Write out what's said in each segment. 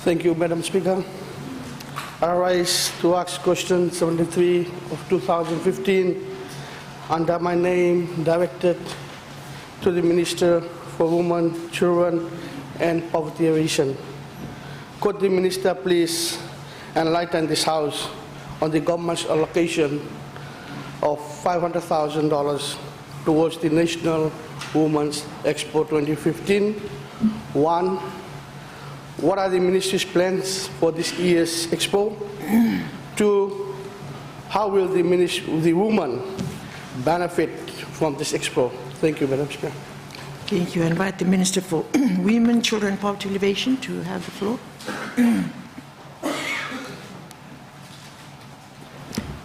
Thank you, Madam Speaker. I rise to ask question 73 of 2015 under my name, directed to the Minister for Women, Children and Poverty Alleviation. Could the Minister please enlighten this House on the government's allocation of $500,000 towards the National Women's Expo 2015? One, what are the Ministry's plans for this year's Expo? Two, how will the women benefit from this Expo? Thank you, Madam Speaker. Thank you. I invite the Minister for Women, Children and Poverty Alleviation to have the floor.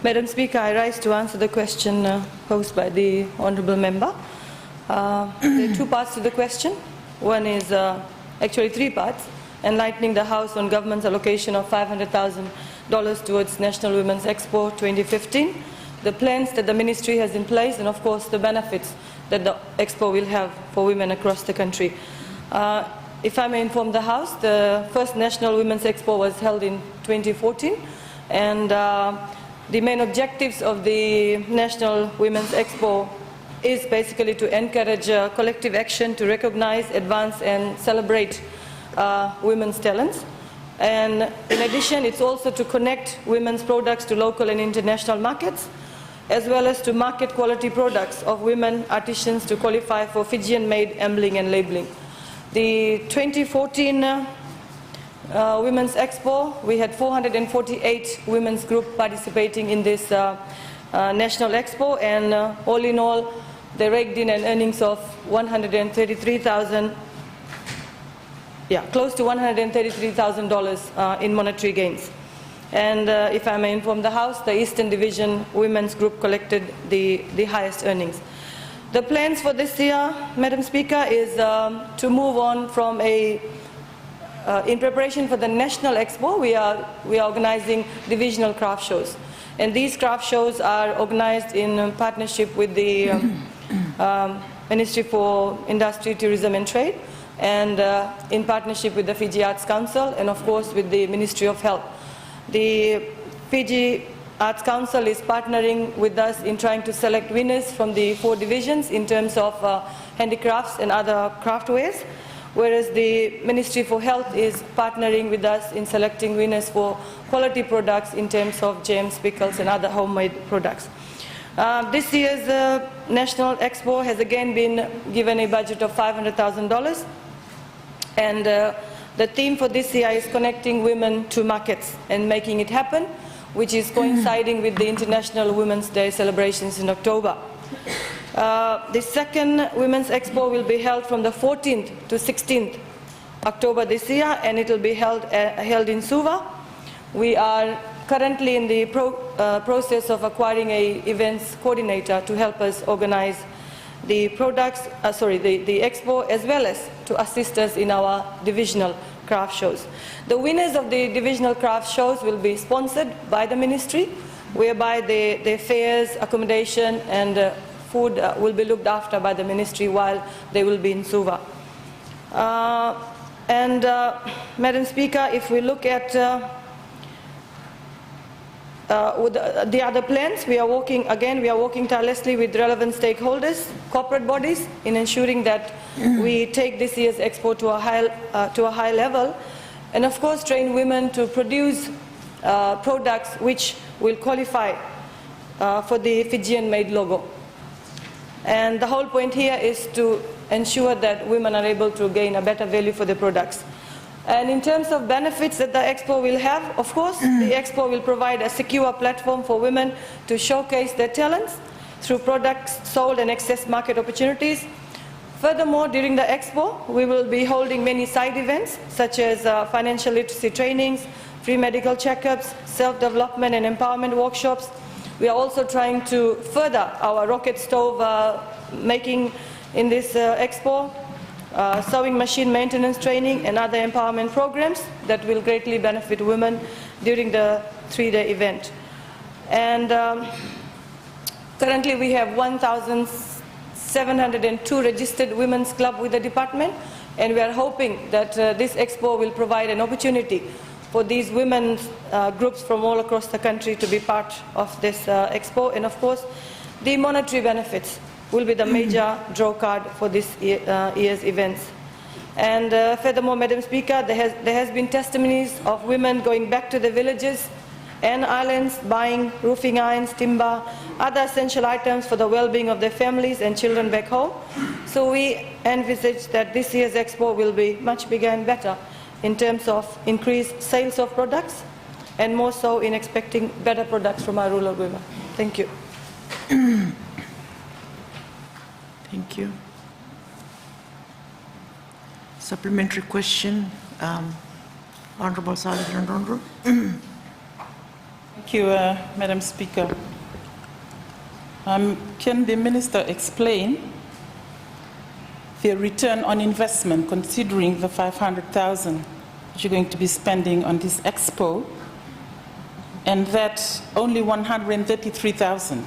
Madam Speaker, I rise to answer the question posed by the Honourable Member. There are two parts to the question. One is actually three parts: enlightening the House on government's allocation of $500,000 towards National Women's Expo 2015, the plans that the Ministry has in place, and of course the benefits that the Expo will have for women across the country. If I may inform the House, the first National Women's Expo was held in 2014, and the main objectives of the National Women's Expo is basically to encourage collective action to recognize, advance and celebrate women's talents. And in addition, it's also to connect women's products to local and international markets, as well as to market quality products of women artisans to qualify for Fijian-made embling and labeling. The 2014 Women's Expo, we had 448 women's groups participating in this National Expo, and all in all, they raked in an earnings of $133,000, close to $133,000 in monetary gains. And if I may inform the House, the Eastern Division Women's Group collected the highest earnings. The plans for this year, Madam Speaker, is to move on from in preparation for the National Expo, we are organizing divisional craft shows. And these craft shows are organized in partnership with the Ministry for Industry, Tourism and Trade, and in partnership with the Fiji Arts Council, and of course with the Ministry of Health. The Fiji Arts Council is partnering with us in trying to select winners from the 4 divisions in terms of handicrafts and other craftwares, whereas the Ministry for Health is partnering with us in selecting winners for quality products in terms of jams, pickles and other homemade products. This year's National Expo has again been given a budget of $500,000, and the theme for this year is connecting women to markets and making it happen, which is coinciding with the International Women's Day celebrations in October. The second Women's Expo will be held from the 14th to 16th October this year, and it will be held in Suva. We are currently in the process of acquiring an events coordinator to help us organize the the Expo, as well as to assist us in our divisional craft shows. The winners of the divisional craft shows will be sponsored by the Ministry, whereby the fares, accommodation and food will be looked after by the Ministry while they will be in Suva. Madam Speaker, if we look at with the other plans, we are working tirelessly with relevant stakeholders, corporate bodies, in ensuring that we take this year's Expo to a high level, and of course train women to produce products which will qualify for the Fijian-made logo. And the whole point here is to ensure that women are able to gain a better value for the products. And in terms of benefits that the Expo will have, of course, the Expo will provide a secure platform for women to showcase their talents through products sold and access market opportunities. Furthermore, during the Expo, we will be holding many side events such as financial literacy trainings, free medical checkups, self-development and empowerment workshops. We are also trying to further our rocket stove making in this Expo, sewing machine maintenance training and other empowerment programs that will greatly benefit women during the 3-day event. And currently we have 1,702 registered women's club with the department, And we are hoping that this Expo will provide an opportunity for these women groups from all across the country to be part of this Expo. And of course, the monetary benefits will be the major draw card for this year's events. And furthermore, Madam Speaker, there has been testimonies of women going back to the villages and islands, buying roofing irons, timber, other essential items for the well-being of their families and children back home. So we envisage that this year's Expo will be much bigger and better in terms of increased sales of products, and more so in expecting better products from our rural women. Thank you. Thank you. Supplementary question, Honourable Salih Randondro. Thank you, Madam Speaker. Can the Minister explain the return on investment, considering the 500,000 that you're going to be spending on this Expo, and that only 133,000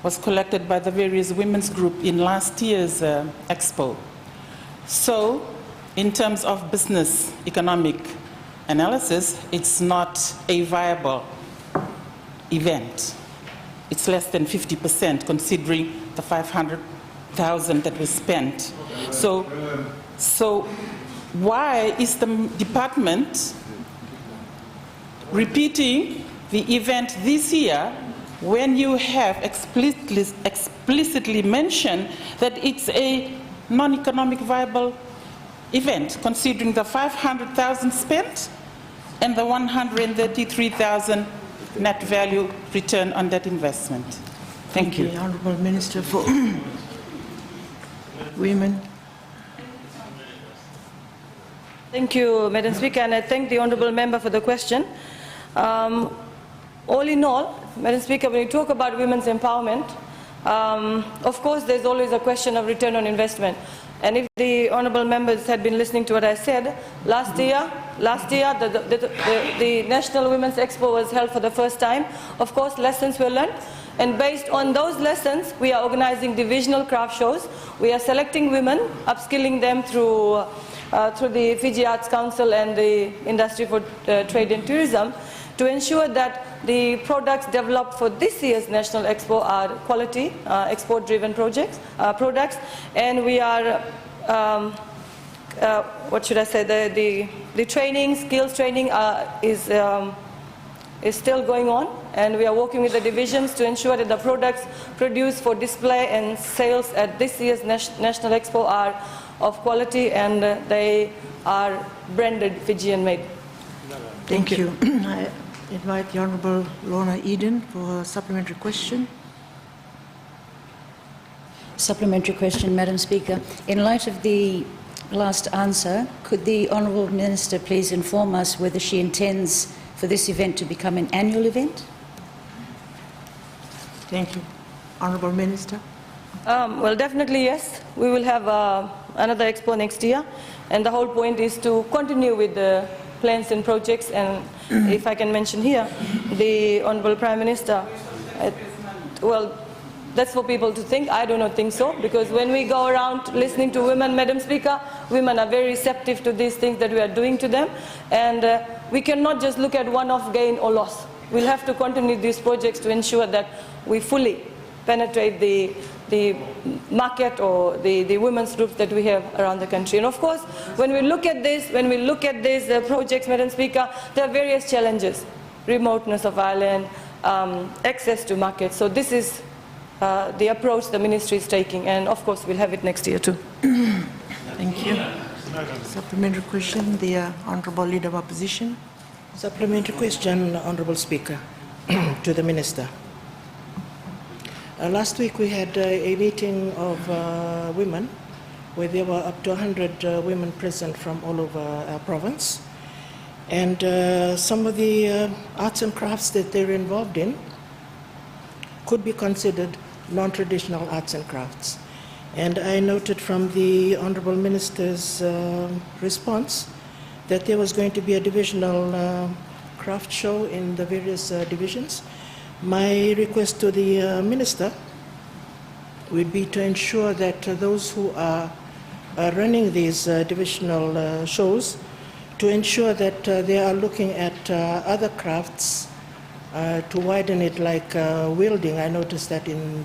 was collected by the various women's group in last year's Expo? So, in terms of business economic analysis, it's not a viable event. It's less than 50% considering the 500,000 that was spent. So why is the department repeating the event this year when you have explicitly mentioned that it's a non-economic viable event, considering the 500,000 spent and the 133,000 net value return on that investment? Thank you. The Honourable Minister for Women. Thank you, Madam Speaker, and I thank the Honourable Member for the question. All in all, Madam Speaker, when you talk about women's empowerment, of course there's always a question of return on investment. And if the honourable members had been listening to what I said, last year the National Women's Expo was held for the first time. Of course, lessons were learned. And based on those lessons, we are organizing divisional craft shows. We are selecting women, upskilling them through the Fiji Arts Council and the Industry for Trade and Tourism, to ensure that the products developed for this year's National Expo are quality, export-driven products, and we are, what should I say, the training, skills training is still going on, and we are working with the divisions to ensure that the products produced for display and sales at this year's National Expo are of quality, and they are branded Fijian made. Thank you. I invite the Honourable Lorna Eden for a supplementary question. Supplementary question, Madam Speaker. In light of the last answer, could the Honourable Minister please inform us whether she intends for this event to become an annual event? Thank you. Honourable Minister. Well, definitely yes. We will have another Expo next year, and the whole point is to continue with the plans and projects. And if I can mention here, the Honourable Prime Minister, well, that's for people to think. I do not think so, because when we go around listening to women, Madam Speaker, women are very receptive to these things that we are doing to them, and we cannot just look at one-off gain or loss. We'll have to continue these projects to ensure that we fully penetrate the market or the women's groups that we have around the country. And of course, when we look at these projects, Madam Speaker, there are various challenges: remoteness of island, access to markets. So this is the approach the ministry is taking, and of course we'll have it next year too. Thank you. Supplementary question, the Honourable Leader of Opposition. Supplementary question, Honourable Speaker, to the Minister. Last week we had a meeting of women where there were up to 100 women present from all over our province, and some of the arts and crafts that they're involved in could be considered non-traditional arts and crafts. And I noted from the Honourable Minister's response that there was going to be a divisional craft show in the various divisions. My request to the Minister would be to ensure that those who are running these divisional shows to ensure that they are looking at other crafts to widen it, like welding. I noticed that in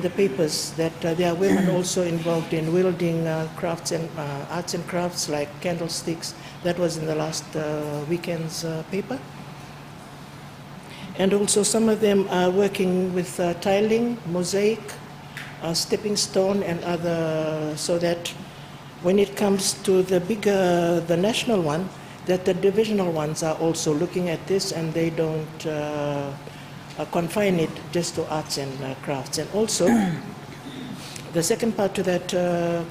the papers that there are women also involved in welding crafts and arts and crafts like candlesticks. That was in the last weekend's paper. And also some of them are working with tiling, mosaic, stepping stone and other, so that when it comes to the bigger, the national one, that the divisional ones are also looking at this and they don't confine it just to arts and crafts. And also, the second part to that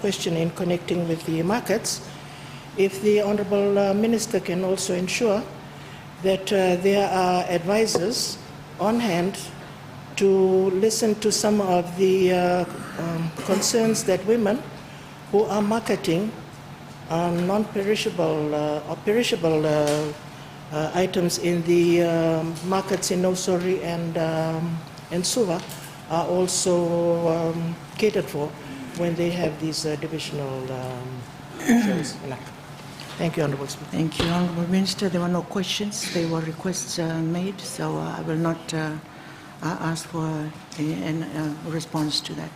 question in connecting with the markets, if the Honourable Minister can also ensure that there are advisors on hand to listen to some of the concerns that women who are marketing non-perishable or perishable items in the markets in Nosori and Suva are also catered for when they have these divisional shows. Thank you, Honourable Speaker. Thank you, Honourable Minister. There were no questions. There were requests made, so I will not ask for a response to that.